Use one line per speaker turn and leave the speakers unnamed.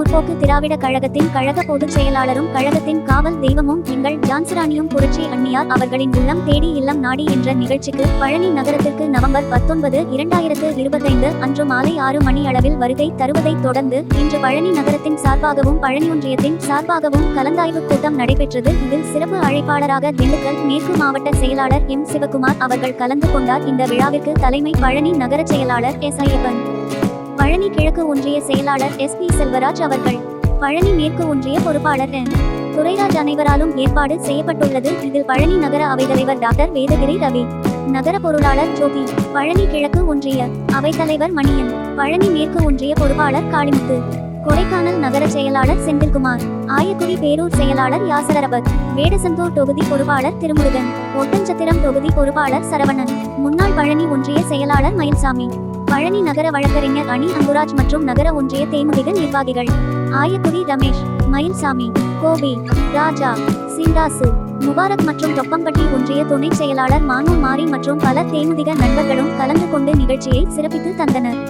முற்போக்கு திராவிட கழகத்தின் கழக பொதுச் செயலாளரும் கழகத்தின் காவல் தெய்வமும் எங்கள் ஜான்சிராணியும் புரட்சி அண்ணியார் அவர்களின் உள்ளம் தேடி இல்லம் நாடி என்ற நிகழ்ச்சிக்கு பழனி நகரத்திற்கு நவம்பர் 19, 2025 அன்று மாலை 6 மணி அளவில் வருகை தருவதைத் தொடர்ந்து இன்று பழனி நகரத்தின் சார்பாகவும் பழனி ஒன்றியத்தின் சார்பாகவும் கலந்தாய்வு கூட்டம் நடைபெற்றது. இதில் சிறப்பு அழைப்பாளராக திண்டுக்கல் மேற்கு மாவட்ட செயலாளர் எம். சிவகுமார் அவர்கள் கலந்து கொண்டார். இந்த விழாவிற்கு தலைமை பழனி நகர செயலாளர் எஸ். ஐயப்பன், பழனி கிழக்கு ஒன்றிய செயலாளர் எஸ். பி. செல்வராஜ் அவர்கள், பழனி மேற்கு ஒன்றிய பொறுப்பாளர் என். துரைராஜ் அனைவராலும் ஏற்பாடு செய்யப்பட்டுள்ளது. இதில் பழனி நகர அவைத்தலைவர் டாக்டர் வேதகிரி ரவி, நகர பொருளாளர் ஜோதி, பழனி கிழக்கு ஒன்றிய அவைத்தலைவர் மணியன், பழனி மேற்கு ஒன்றிய பொறுப்பாளர் காளிமுத்து, கொடைக்கானல் நகர செயலாளர் செந்தில்குமார், ஆயக்குடி பேரூர் செயலாளர் யாசரபத், வேடசந்தூர் தொகுதி பொறுப்பாளர் திருமுருகன், ஒட்டஞ்சத்திரம் தொகுதி பொறுப்பாளர் சரவணன், முன்னாள் பழனி ஒன்றிய செயலாளர் மயில்சாமி, பழனி நகர வழக்கறிஞர் அணி அங்குராஜ் மற்றும் நகர ஒன்றிய தேமுதிக நிர்வாகிகள் ஆயக்குடி ரமேஷ், மயில்சாமி, கோபி, ராஜா, சீண்டாசு, முபாரக் மற்றும் தொப்பம்பட்டி ஒன்றிய துணை செயலாளர் மானு மாரி மற்றும் பல தேமுதிக நண்பர்களும் கலந்து கொண்டு நிகழ்ச்சியை சிறப்பித்து தந்தனர்.